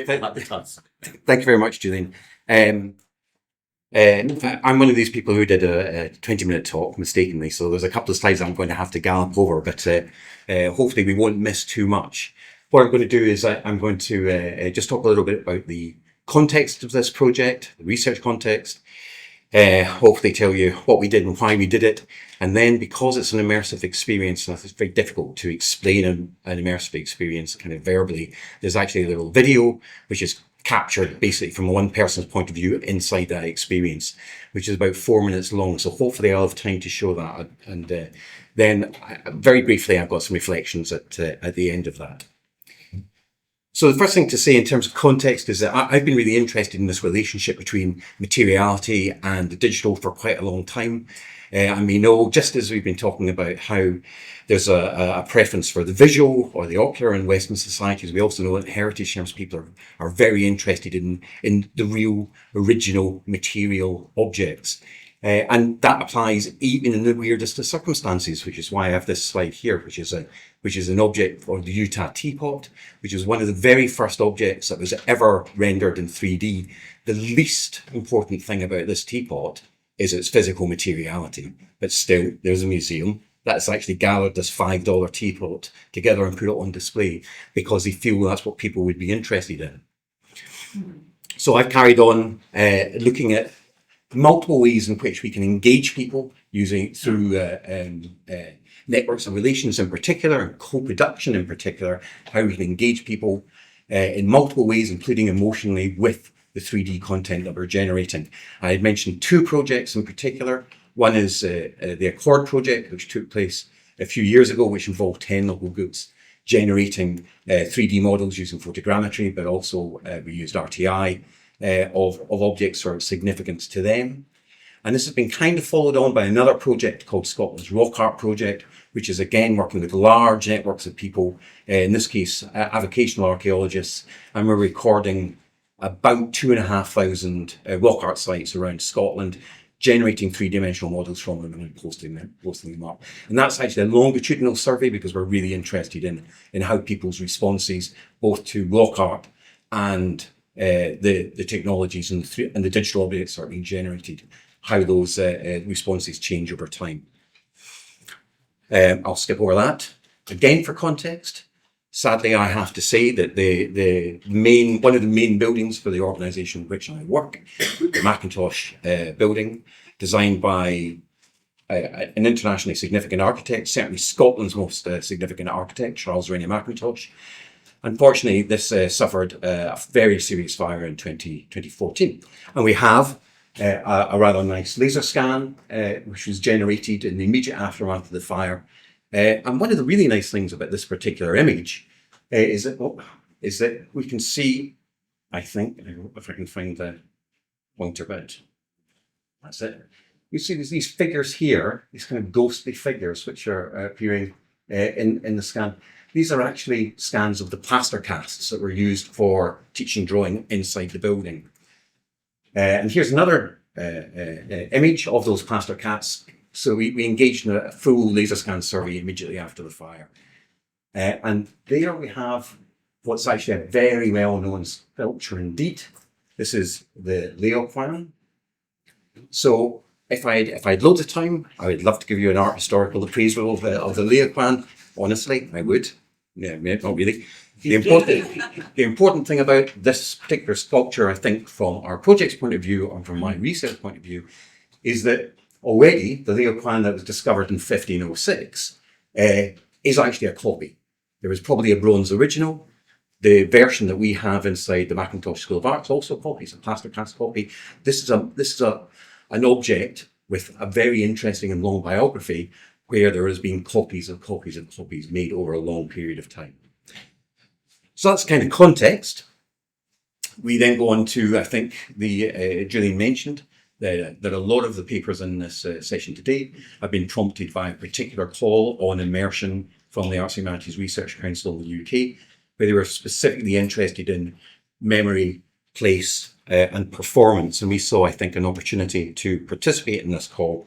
Thank you very much, Julian. I'm one of these people who did a 20-minute talk mistakenly, so there's a couple of slides I'm going to have to gallop over, but hopefully we won't miss too much. What I'm going to do is I'm going to just talk a little bit about the context of this project, the research context, hopefully tell you what we did and why we did it. And then, because it's an immersive experience, and it's very difficult to explain an immersive experience kind of verbally, there's actually a little video which is captured basically from one person's point of view inside that experience, which is about 4 minutes long. So hopefully I'll have time to show that. And then very briefly, I've got some reflections at the end of that. So the first thing to say in terms of context is that I've been really interested in this relationship between materiality and the digital for quite a long time. And we know, just as we've been talking about how there's a preference for the visual or the ocular in Western societies, we also know that heritage terms people are very interested in the real, original material objects. And that applies even in the weirdest of circumstances, which is why I have this slide here, which is an object for the Utah teapot, which is one of the very first objects that was ever rendered in 3D. The least important thing about this teapot is its physical materiality, but still there's a museum that's actually gathered this $5 teapot together and put it on display because they feel that's what people would be interested in. So I've carried on looking at multiple ways in which we can engage people through networks of relations in particular, and co-production in particular, how we can engage people in multiple ways, including emotionally, with the 3D content that we're generating. I had mentioned two projects in particular. One is the Accord project, which took place a few years ago, which involved 10 local groups generating 3D models using photogrammetry, but also we used RTI of objects of significance to them. And this has been kind of followed on by another project called Scotland's Rock Art Project, which is again working with large networks of people, in this case, avocational archaeologists, and we're recording about 2,500 rock art sites around Scotland, generating three-dimensional models from them and posting them up. And that's actually a longitudinal survey because we're really interested in how people's responses, both to rock art and the technologies and the digital objects that are being generated, how those responses change over time. I'll skip over that. Again, for context, sadly, I have to say that one of the main buildings for the organisation in which I work, the Macintosh building, designed by an internationally significant architect, certainly Scotland's most significant architect, Charles Rennie Mackintosh. Unfortunately, this suffered a very serious fire in 2014. And we have a rather nice laser scan, which was generated in the immediate aftermath of the fire. And one of the really nice things about this particular image is that we can see, I think, if I can find the pointer bit. That's it. You see there's these figures here, these kind of ghostly figures which are appearing in the scan. These are actually scans of the plaster casts that were used for teaching drawing inside the building. And here's another image of those plaster casts. So we engaged in a full laser scan survey immediately after the fire. And there we have what's actually a very well-known sculpture indeed. This is the Laocoon. So if I had loads of time, I would love to give you an art historical appraisal of the Laocoon. Honestly, I would. Yeah, not really. The important thing about this particular sculpture, I think, from our project's point of view, and from my research point of view, is that already the Laocoon that was discovered in 1506 is actually a copy. There was probably a bronze original. The version that we have inside the Macintosh School of Art is also a copy. It's a plaster cast copy. This is an object with a very interesting and long biography where there has been copies and copies and copies made over a long period of time. So that's kind of context. We then go on to, I think, Julian mentioned that a lot of the papers in this session today have been prompted by a particular call on immersion from the Arts and Humanities Research Council in the UK, where they were specifically interested in memory, place, and performance. And we saw, I think, an opportunity to participate in this call,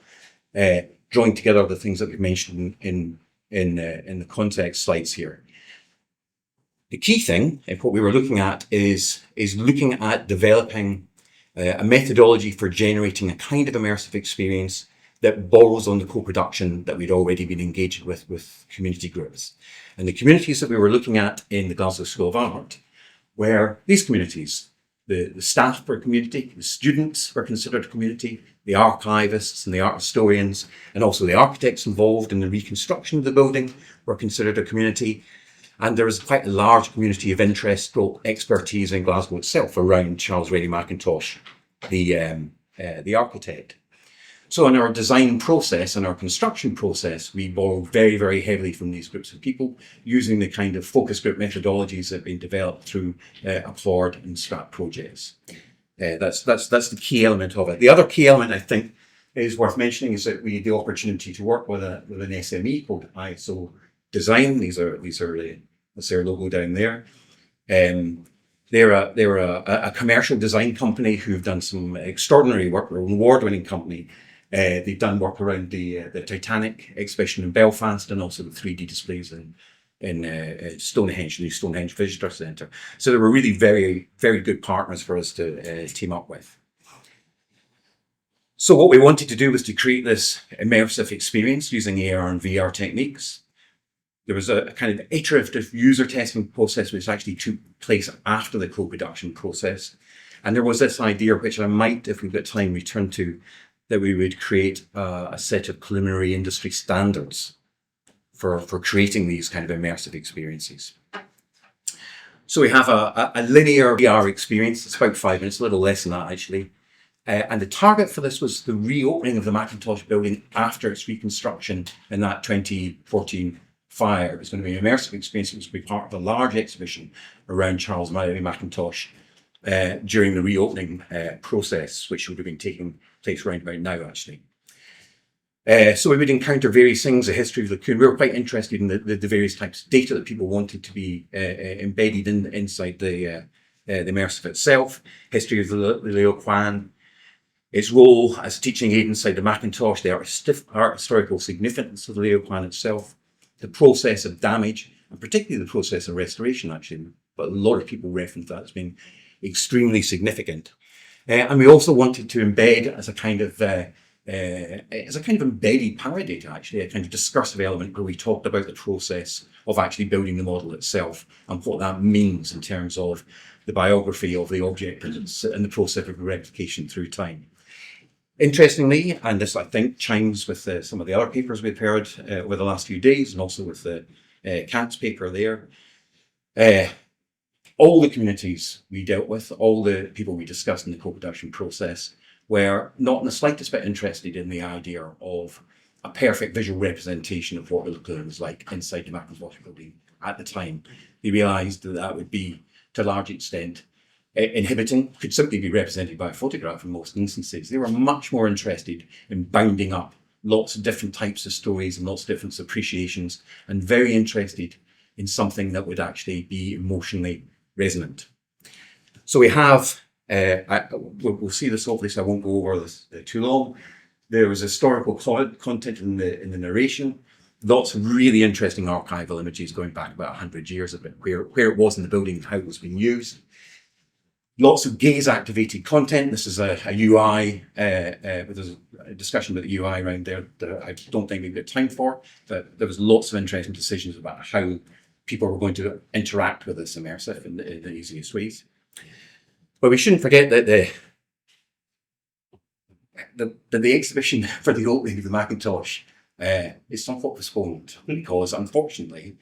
drawing together the things that we've mentioned in the context slides here. The key thing, what we were looking at is looking at developing a methodology for generating a kind of immersive experience that borrows on the co-production that we'd already been engaged with community groups. And the communities that we were looking at in the Glasgow School of Art were these communities. The staff were a community, the students were considered a community, the archivists and the art historians, and also the architects involved in the reconstruction of the building were considered a community. And there was quite a large community of interest or expertise in Glasgow itself around Charles Raleigh Mackintosh, the architect. So in our design process and our construction process, we borrowed very, very heavily from these groups of people using the kind of focus group methodologies that have been developed through Applaud and Strat projects. That's the key element of it. The other key element I think is worth mentioning is that we had the opportunity to work with an SME called ISOdesign. That's their logo down there. They're a commercial design company who've done some extraordinary work. They're an award-winning company. They've done work around the Titanic exhibition in Belfast and also the 3D displays in Stonehenge, the new Stonehenge Visitor Centre. So they were really very, very good partners for us to team up with. So what we wanted to do was to create this immersive experience using AR and VR techniques. There was a kind of iterative user testing process which actually took place after the co-production process. And there was this idea, which I might, if we've got time, return to, that we would create a set of preliminary industry standards for creating these kind of immersive experiences. So we have a linear VR experience. It's about 5 minutes, a little less than that actually. And the target for this was the reopening of the Mackintosh building after its reconstruction in that 2014 fire. It was going to be an immersive experience. It was going to be part of a large exhibition around Charles Raleigh Mackintosh during the reopening process, which would have been taking place around about now, actually. So we would encounter various things, the history of Laocoon. We were quite interested in the various types of data that people wanted to be embedded inside the immersive itself, history of the Laocoon, its role as a teaching aid inside the Mackintosh, the art historical significance of the Laocoon itself, the process of damage, and particularly the process of restoration, actually. But a lot of people reference that as being extremely significant. And we also wanted to embed as a kind of embedded paradata, actually, a kind of discursive element where we talked about the process of actually building the model itself and what that means in terms of the biography of the object and the process of replication through time. Interestingly, and this I think chimes with some of the other papers we've heard over the last few days, and also with the Katz paper there, all the communities we dealt with, all the people we discussed in the co-production process were not in the slightest bit interested in the idea of a perfect visual representation of what the Laocoon was like inside the Mackintosh building at the time. They realised that that would be, to a large extent, inhibiting, could simply be represented by a photograph in most instances. They were much more interested in bounding up lots of different types of stories and lots of different appreciations, and very interested in something that would actually be emotionally resonant. So we have, we'll see this hopefully, so I won't go over this too long. There was historical content in the narration, lots of really interesting archival images going back about 100 years of it, where it was in the building and how it was being used. Lots of gaze-activated content. This is a UI, there's a discussion about the UI around there that I don't think we've got time for, but there was lots of interesting decisions about how people were going to interact with this immersive in the easiest ways. But we shouldn't forget that the exhibition for the opening of the Mackintosh is somewhat postponed because, unfortunately,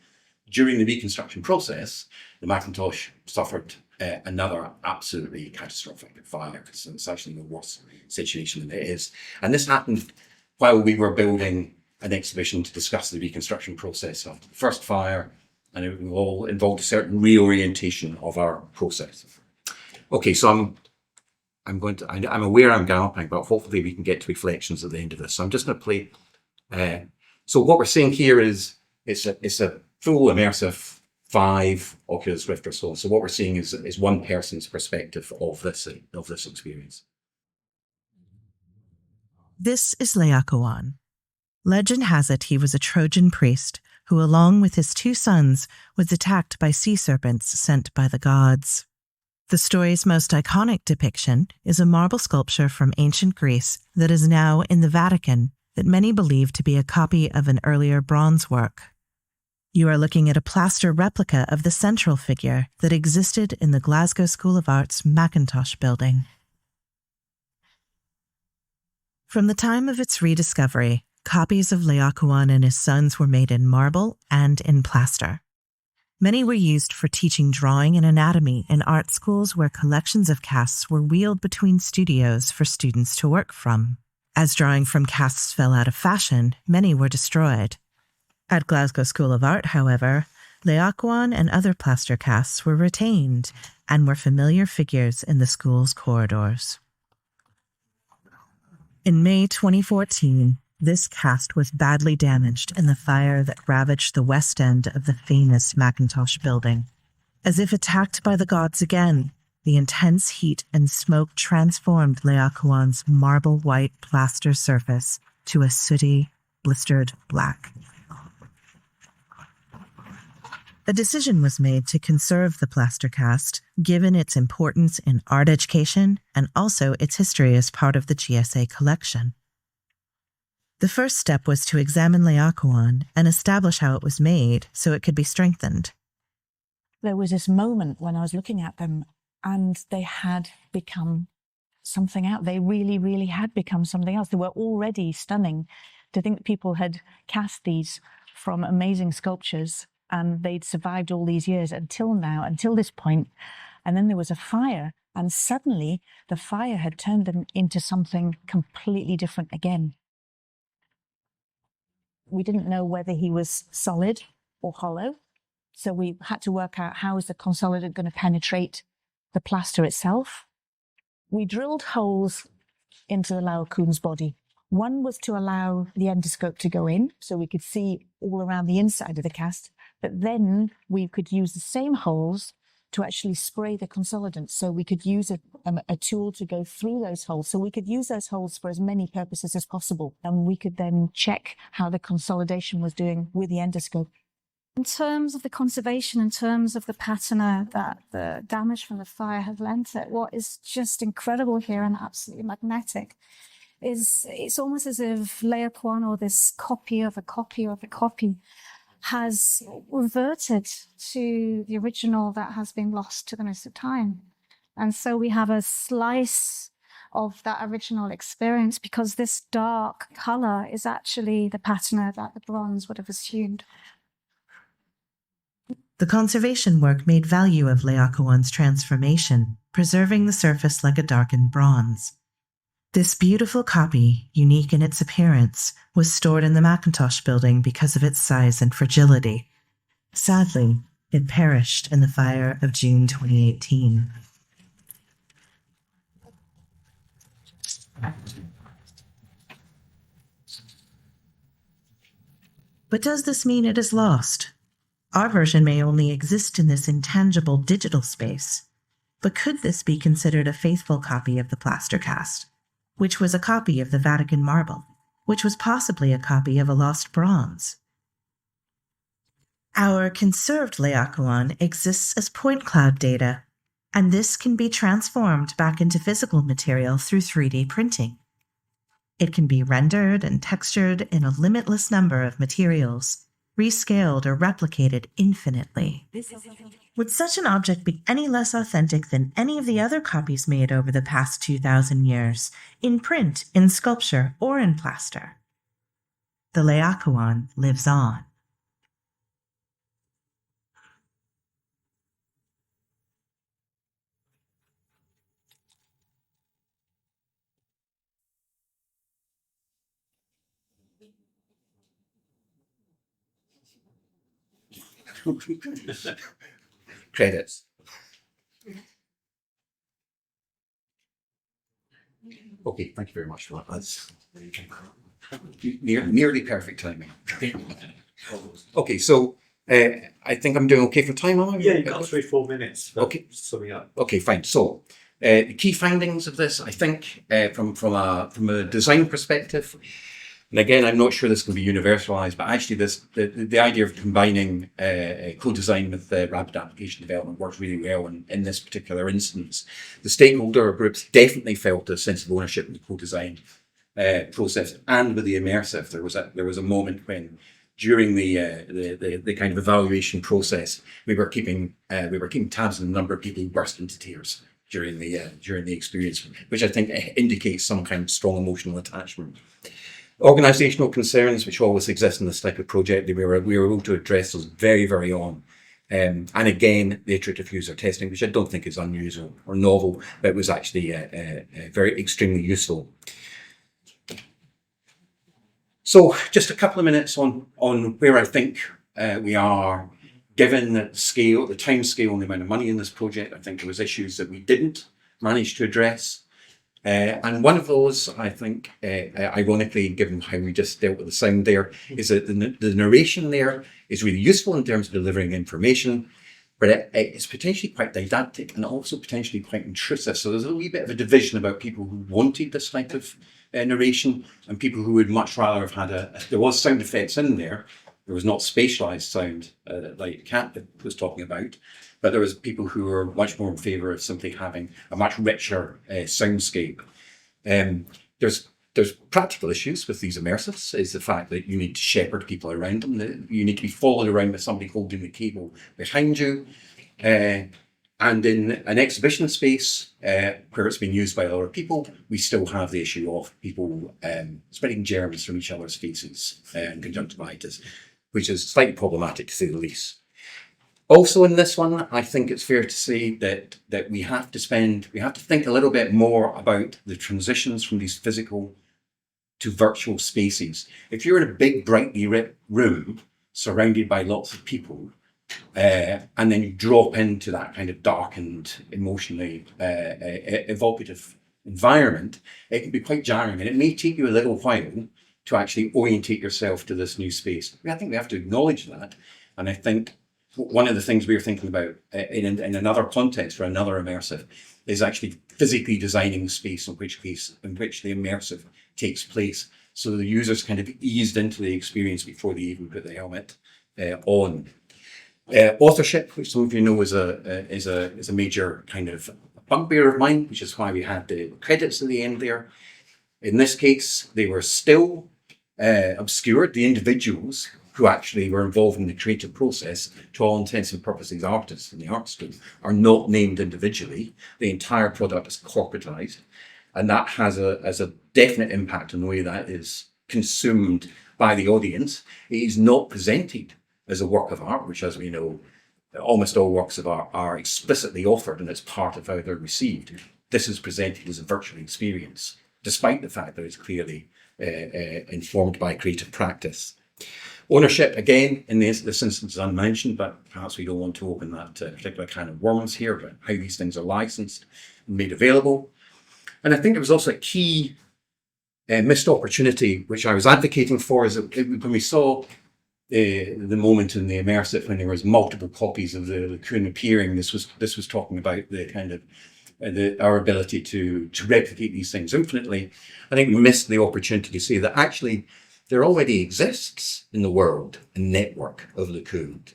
during the reconstruction process, the Mackintosh suffered another absolutely catastrophic fire. So it's actually a worse situation than it is. And this happened while we were building an exhibition to discuss the reconstruction process of the first fire, and it all involved a certain reorientation of our process. Okay, so I'm aware I'm galloping, but hopefully we can get to reflections at the end of this. So I'm just going to play. So what we're seeing here is it's a full immersive 5 Oculus Rift or so. So what we're seeing is one person's perspective of this experience. This is Laocoon. Legend has it he was a Trojan priest who along with his 2 sons was attacked by sea serpents sent by the gods. The story's most iconic depiction is a marble sculpture from ancient Greece that is now in the Vatican that many believe to be a copy of an earlier bronze work. You are looking at a plaster replica of the central figure that existed in the Glasgow School of Art's Mackintosh building. From the time of its rediscovery, copies of Laocoon and his sons were made in marble and in plaster. Many were used for teaching drawing and anatomy in art schools where collections of casts were wheeled between studios for students to work from. As drawing from casts fell out of fashion, many were destroyed. At Glasgow School of Art, however, Laocoon and other plaster casts were retained and were familiar figures in the school's corridors. In May 2014, this cast was badly damaged in the fire that ravaged the west end of the famous Mackintosh building. As if attacked by the gods again, the intense heat and smoke transformed Laocoon's marble white plaster surface to a sooty, blistered black. A decision was made to conserve the plaster cast, given its importance in art education and also its history as part of the GSA collection. The first step was to examine Laocoon and establish how it was made so it could be strengthened. There was this moment when I was looking at them and they had become something else. They really, really had become something else. They were already stunning. To think that people had cast these from amazing sculptures and they'd survived all these years until now, until this point. And then there was a fire, and suddenly the fire had turned them into something completely different again. We didn't know whether he was solid or hollow, so we had to work out how is the consolidate going to penetrate the plaster itself. We drilled holes into the Laocoon's body. One was to allow the endoscope to go in, so we could see all around the inside of the cast, but then we could use the same holes to actually spray the consolidant, so we could use a tool to go through those holes. So we could use those holes for as many purposes as possible, and we could then check how the consolidation was doing with the endoscope. In terms of the conservation, in terms of the patina that the damage from the fire had lent it, what is just incredible here and absolutely magnetic is it's almost as if Laocoon, or this copy of a copy of a copy, has reverted to the original that has been lost to the mist of time. And so we have a slice of that original experience, because this dark color is actually the patina that the bronze would have assumed. The conservation work made value of Laocoon's transformation, preserving the surface like a darkened bronze. This beautiful copy, unique in its appearance, was stored in the Mackintosh building because of its size and fragility. Sadly, it perished in the fire of June 2018. But does this mean it is lost? Our version may only exist in this intangible digital space, but could this be considered a faithful copy of the plaster cast, which was a copy of the Vatican marble, which was possibly a copy of a lost bronze? Our conserved Laocoon exists as point cloud data, and this can be transformed back into physical material through 3D printing. It can be rendered and textured in a limitless number of materials, rescaled or replicated infinitely. Would such an object be any less authentic than any of the other copies made over the past 2,000 years, in print, in sculpture, or in plaster? The Laocoon lives on. Credits. Okay, thank you very much for that. That's nearly perfect timing. Okay, so I think I'm doing okay for time, am I? Yeah, you've got 3-4 minutes. Okay. Summing up. Okay, fine. So the key findings of this, I think, from a design perspective, And again, I'm not sure this can be universalized, but actually the idea of combining co-design with rapid application development works really well in this particular instance. The stakeholder groups definitely felt a sense of ownership in the co-design process, and with the immersive, there was a moment when during the kind of evaluation process, we were keeping tabs on the number of people who burst into tears during the experience, which I think indicates some kind of strong emotional attachment. Organizational concerns, which always exist in this type of project, we were able to address those very, very on. And again, the iterative user testing, which I don't think is unusual or novel, but it was actually very extremely useful. So just a couple of minutes on where I think we are, given the scale, the time scale and the amount of money in this project. I think there was issues that we didn't manage to address. And one of those, I think, ironically, given how we just dealt with the sound there, is that the narration there is really useful in terms of delivering information, but it's potentially quite didactic and also potentially quite intrusive. So there's a wee bit of a division about people who wanted this type of narration and people who would much rather have had there was sound effects in there. There was not spatialized sound like Kat was talking about, but there was people who were much more in favour of simply having a much richer soundscape. There's practical issues with these immersives, is the fact that you need to shepherd people around them. That you need to be followed around with somebody holding the cable behind you. And in an exhibition space where it's been used by other people, we still have the issue of people spreading germs from each other's faces and conjunctivitis, which is slightly problematic to say the least. Also in this one, I think it's fair to say that we have to think a little bit more about the transitions from these physical to virtual spaces. If you're in a big, brightly lit room surrounded by lots of people, and then you drop into that kind of darkened, emotionally evocative environment, it can be quite jarring, and it may take you a little while to actually orientate yourself to this new space. I think we have to acknowledge that, and I think one of the things we were thinking about in another context for another immersive is actually physically designing the space in which the immersive takes place, so the user's kind of eased into the experience before they even put the helmet on. Authorship, which some of you know is a major kind of bugbear of mine, which is why we had the credits at the end there. In this case, they were still obscured. The individuals who actually were involved in the creative process, to all intents and purposes, artists in the art school, are not named individually. The entire product is corporatized, and that has a definite impact on the way that is consumed by the audience. It is not presented as a work of art, which, as we know, almost all works of art are explicitly offered and it's part of how they're received. This is presented as a virtual experience, despite the fact that it's clearly informed by creative practice. Ownership, again, in this instance is unmentioned, but perhaps we don't want to open that particular kind of worms here, but how these things are licensed and made available. And I think there was also a key missed opportunity, which I was advocating for, is that when we saw the moment in the immersive when there was multiple copies of the Laocoon appearing, this was talking about the kind of our ability to replicate these things infinitely. I think we missed the opportunity to say that actually there already exists in the world a network of Laocoon.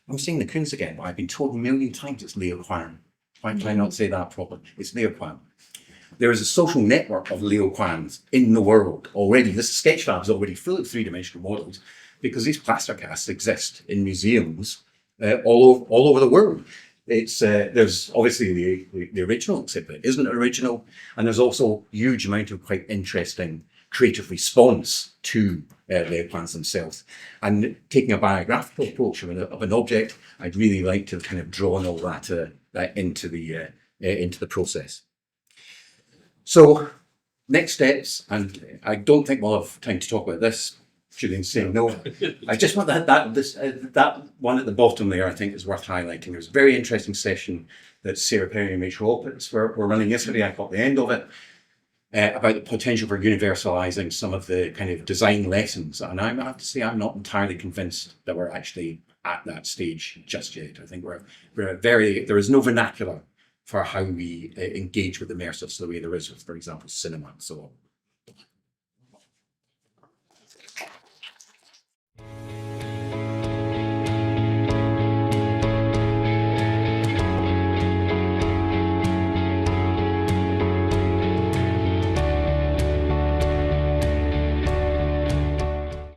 I'm saying Laocoons again, but I've been told a million times it's Laocoon. Why can I not say that properly? It's Laocoon. There is a social network of Laocoons in the world already. This sketch lab is already full of three-dimensional models because these plaster casts exist in museums all over the world. There's obviously the original, except it isn't original, and there's also a huge amount of quite interesting creative response to Laocoons themselves. And taking a biographical approach of an object, I'd really like to kind of draw on all that into the process. So next steps, and I don't think we'll have time to talk about this. Julian's saying no. I just want that one at the bottom there, I think, is worth highlighting. There's a very interesting session that Sarah Perry and Rachel Opitz were running yesterday. I caught the end of it, about the potential for universalizing some of the kind of design lessons. And I have to say, I'm not entirely convinced that we're actually at that stage just yet. I think there is no vernacular for how we engage with immersives the way there is with, for example, cinema and so on.